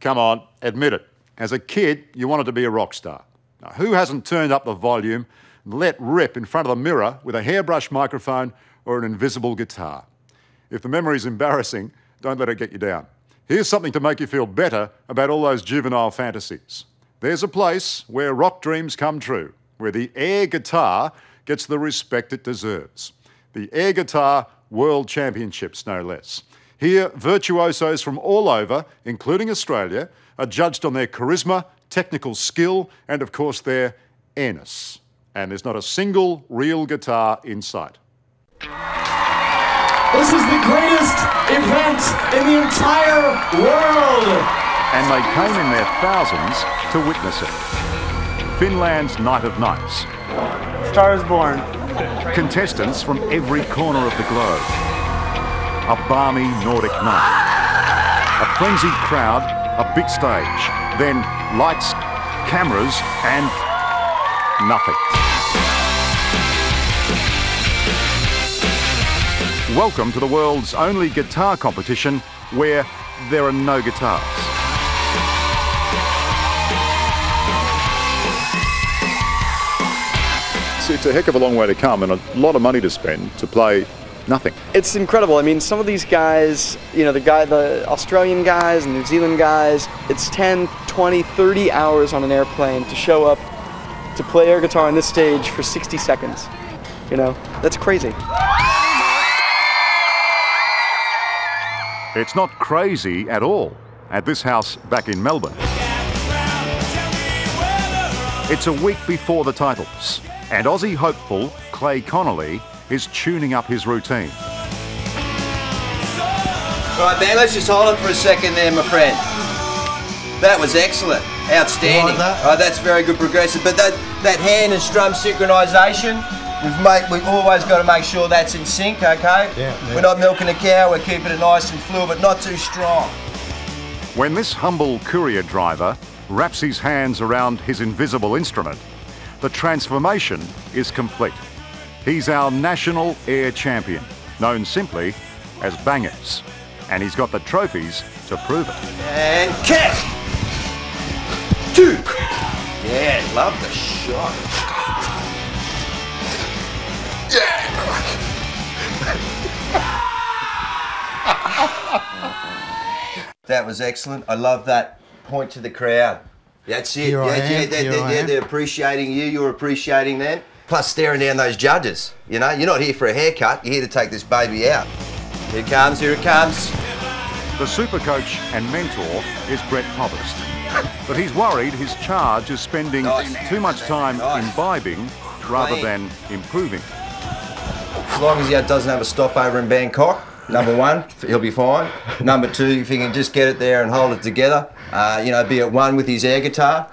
Come on, admit it. As a kid, you wanted to be a rock star. Now, who hasn't turned up the volume and let rip in front of the mirror with a hairbrush microphone or an invisible guitar? If the memory's embarrassing, don't let it get you down. Here's something to make you feel better about all those juvenile fantasies. There's a place where rock dreams come true, where the air guitar gets the respect it deserves. The Air Guitar World Championships, no less. Here, virtuosos from all over, including Australia, are judged on their charisma, technical skill, and of course their airness. And there's not a single real guitar in sight. This is the greatest event in the entire world! And they came in their thousands to witness it. Finland's Night of Nights. Star is born. Contestants from every corner of the globe. A balmy Nordic night. A frenzied crowd, a big stage. Then lights, cameras, and nothing. Welcome to the world's only guitar competition where there are no guitars. It's a heck of a long way to come and a lot of money to spend to play nothing. It's incredible. I mean, some of these guys, you know, the Australian guys and New Zealand guys, it's 10, 20, 30 hours on an airplane to show up to play air guitar on this stage for 60 seconds. You know, that's crazy. It's not crazy at all at this house back in Melbourne. It's a week before the titles, and Aussie hopeful Clay Connolly is tuning up his routine. Right, Ben, let's just hold it for a second there, my friend. That was excellent. Outstanding. Like that's very good progressive. But that hand and strum synchronisation, we've always got to make sure that's in sync, okay? Yeah. We're not milking a cow, we're keeping it nice and fluid, but not too strong. When this humble courier driver wraps his hands around his invisible instrument, the transformation is complete. He's our national air champion, known simply as Bangers. And he's got the trophies to prove it. And kick! Two! Yeah, love the shot. That was excellent. I love that point to the crowd. That's it. They're appreciating you, you're appreciating them. Plus staring down those judges. You know, you're not here for a haircut, you're here to take this baby out. Here it comes, here it comes. The super coach and mentor is Brett Poppest. But he's worried his charge is spending too much time imbibing rather than improving. As long as he doesn't have a stopover in Bangkok, number one, he'll be fine. Number two, if he can just get it there and hold it together, you know, be at one with his air guitar,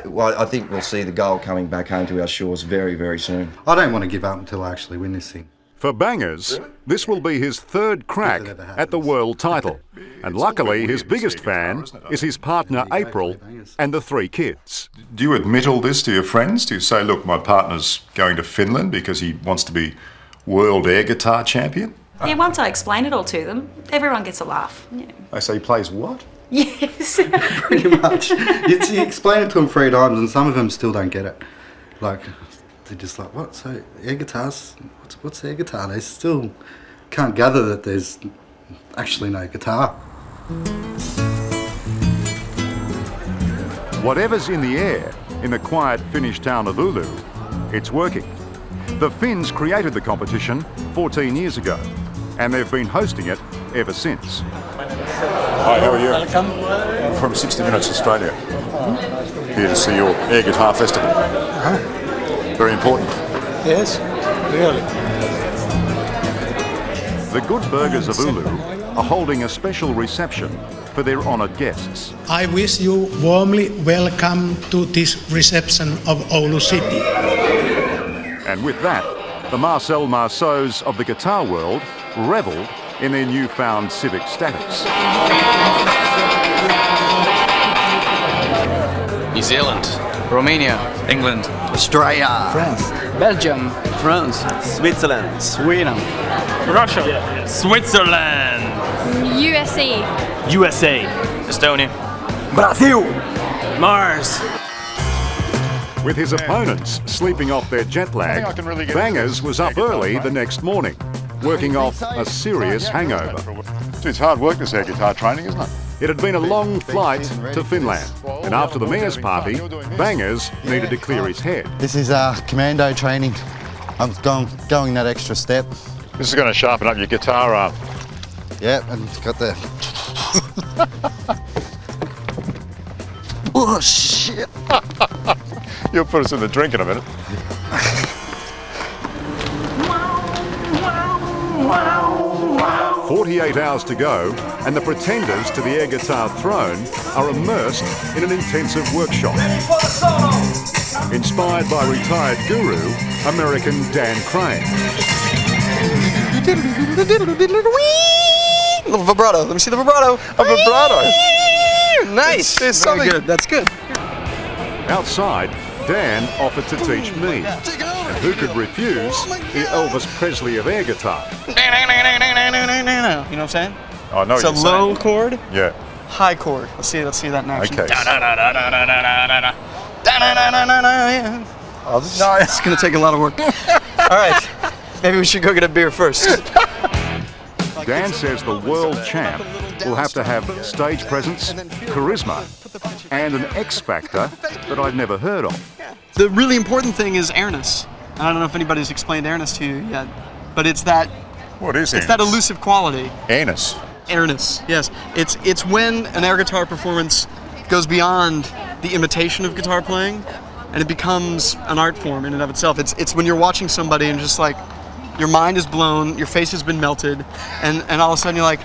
well, I think we'll see the gold coming back home to our shores very, very soon. I don't want to give up until I actually win this thing. For Bangers, this will be his third crack at the world title. And luckily, his biggest fan is his partner, April, and the 3 kids. Do you admit all this to your friends? Do you say, look, my partner's going to Finland because he wants to be world air guitar champion? Yeah, once I explain it all to them, everyone gets a laugh. Yeah. I say he plays what? Yes. Pretty much. You explain it to them 3 times and some of them still don't get it. Like, they're just like, what? So air guitars? What's air guitar? They still can't gather that there's actually no guitar. Whatever's in the air in the quiet Finnish town of Oulu, it's working. The Finns created the competition 14 years ago, and they've been hosting it ever since. Hi, how are you? Welcome. I'm from 60 Minutes Australia. Here to see your air guitar festival. Very important. Yes, really. The Good Burgers of Oulu are holding a special reception for their honoured guests. I wish you warmly welcome to this reception of Oulu City. And with that, the Marcel Marceaus of the guitar world revelled in their newfound civic status. New Zealand, Romania, England, Australia, France, Belgium, France, Switzerland, Sweden, Russia, Switzerland, USA, USA, Estonia, Brazil! Mars. With his opponents sleeping off their jet lag, Bangers was up early the next morning, working off a serious hangover. It's hard work, this air guitar training, isn't it? It had been a long flight to Finland, and after the mayor's party, Bangers needed to clear his head. This is commando training. I'm going that extra step. This is going to sharpen up your guitar arm. Yep, and it's got the... Oh, shit! You'll put us in the drink in a minute. 48 hours to go, and the pretenders to the air guitar throne are immersed in an intensive workshop. Inspired by retired guru, American Dan Crane. Little vibrato. Let me see the vibrato. A vibrato. Nice. There's Very something. good. That's good. Outside, Dan offered to teach me. And who could refuse the Elvis Presley of air guitar? You know what I'm saying? I know It's what a you're low saying. chord, Yeah. high chord. Let's see that in action. Okay. No, it's gonna take a lot of work. All right, maybe we should go get a beer first. Dan says the world champ will have to have stage presence, charisma, and an X factor that I've never heard of. The really important thing is airness. I don't know if anybody's explained airness to you yet, but it's that. What is it? It's that elusive quality. Airness. Airness, yes. It's when an air guitar performance goes beyond the imitation of guitar playing, and it becomes an art form in and of itself. It's when you're watching somebody and just like, your mind is blown, your face has been melted, and all of a sudden you're like,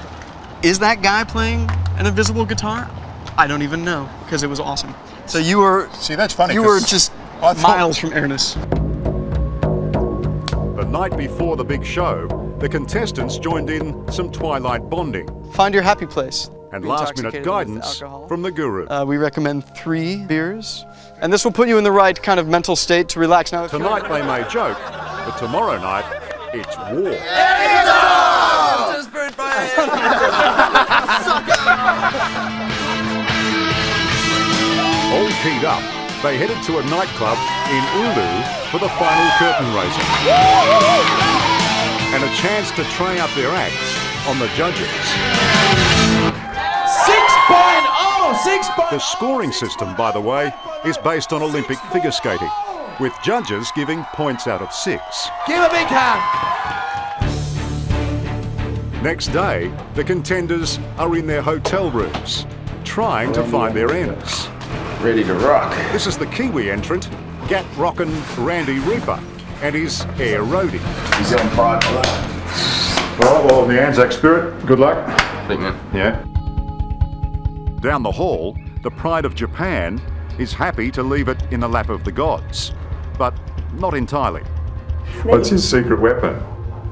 is that guy playing an invisible guitar? I don't even know, because it was awesome. So you were, See, that's funny. you were just miles from airness. The night before the big show, the contestants joined in some twilight bonding Find your happy place. and Be last-minute intoxicated with guidance alcohol. from the guru. We recommend 3 beers, and this will put you in the right kind of mental state to relax. Now, if you're- Tonight they may joke, but tomorrow night, it's war. All keyed up, they headed to a nightclub in Ulu for the final curtain raiser. And a chance to try out their acts on the judges. 6.0! 6.0! The scoring system, by the way, is based on Olympic figure skating, with judges giving points out of 6. Give a big hand! Next day, the contenders are in their hotel rooms, trying to find their airness. Ready to rock. This is the Kiwi entrant, Gat Rockin' Randy Reaper, and his air roadie. He's on pride for that. All right, well, in the Anzac spirit, good luck. Big man. Yeah. Down the hall, the pride of Japan is happy to leave it in the lap of the gods, but not entirely. What's your secret weapon?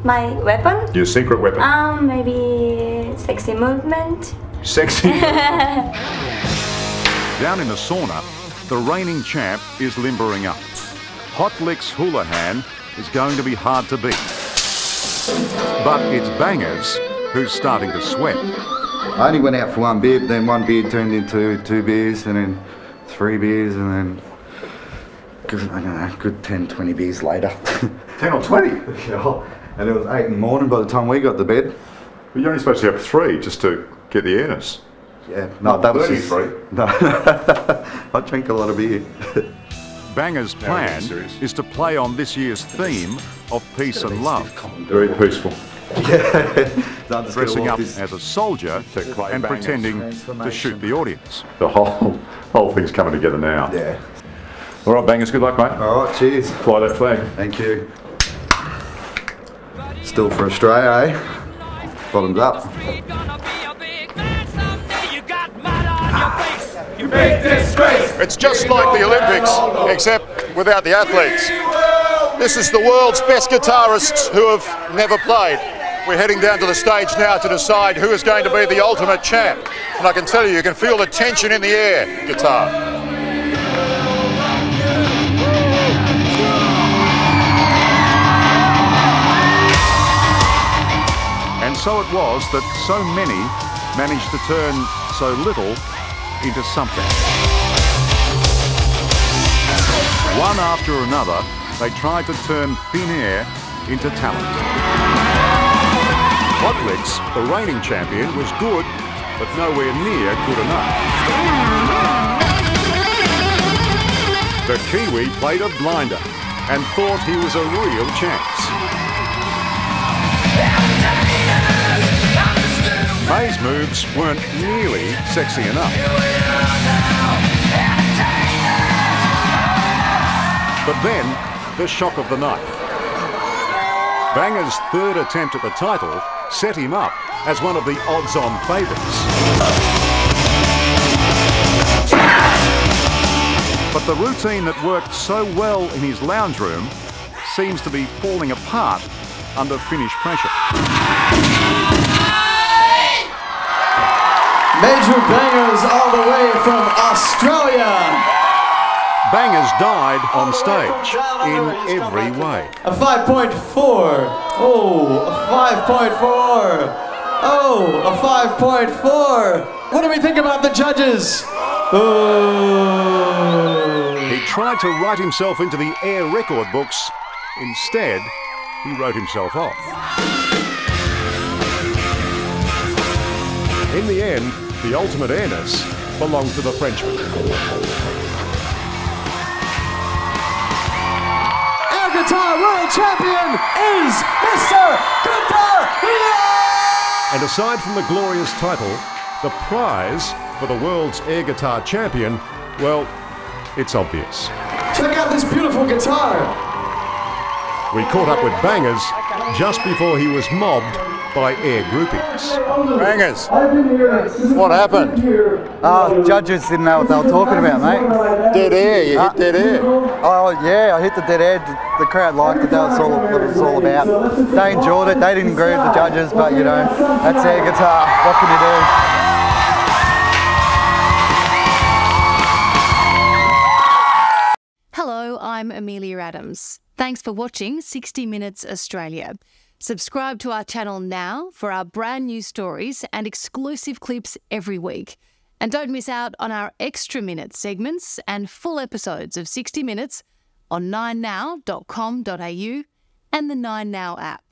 My weapon? Your secret weapon? Maybe sexy movement. Sexy. Down in the sauna, the reigning champ is limbering up. Hot Licks Houlihan is going to be hard to beat. But it's Bangers who's starting to sweat. I only went out for 1 beer, then 1 beer turned into 2 beers, and then 3 beers, and then, I don't know, good 10, 20 beers later. 10 or 20? Yeah. And it was 8 in the morning by the time we got to bed. But you're only supposed to have 3 just to get the airness. Yeah, no, that was just... 33. No, I drink a lot of beer. Banger's plan is to play on this year's theme of peace and love. Very peaceful. Yeah. Dressing up as a soldier and pretending to shoot the audience. The whole thing's coming together now. Yeah. All right, Bangers, good luck, mate. All right, cheers. Fly that flag. Thank you. Still for Australia, eh? Bottoms up. It's just like the Olympics, except without the athletes. This is the world's best guitarists who have never played. We're heading down to the stage now to decide who is going to be the ultimate champ. And I can tell you can feel the tension in the air, guitar. And so it was that so many managed to turn so little into something. One after another, they tried to turn thin air into talent. Hotlitz, the reigning champion, was good, but nowhere near good enough. The Kiwi played a blinder and thought he was a real chance. May's moves weren't nearly sexy enough. But then, the shock of the night. Banger's third attempt at the title set him up as one of the odds-on favourites. But the routine that worked so well in his lounge room seems to be falling apart under Finnish pressure. Major bangers all the way from Australia. Bangers died on stage in every way. A 5.4. Oh, a 5.4. Oh, a 5.4. What do we think about the judges? Oh. He tried to write himself into the air record books. Instead, he wrote himself off. In the end, the ultimate airness belonged to the Frenchman. Our guitar world champion is Mr. Guitar! And aside from the glorious title, the prize for the world's air guitar champion, well, it's obvious. Check out this beautiful guitar. We caught up with Bangers just before he was mobbed by air groupies. Bangers, what happened? Judges didn't know what they were talking about, mate. Dead air, you hit dead air. Oh yeah, I hit the dead air. The crowd liked it. That was all what it was all about. They enjoyed it. They didn't agree with the judges, but you know, that's air guitar. What can you do? Hello, I'm Amelia Adams. Thanks for watching 60 Minutes Australia. Subscribe to our channel now for our brand new stories and exclusive clips every week. And don't miss out on our extra minute segments and full episodes of 60 Minutes on 9now.com.au and the 9Now app.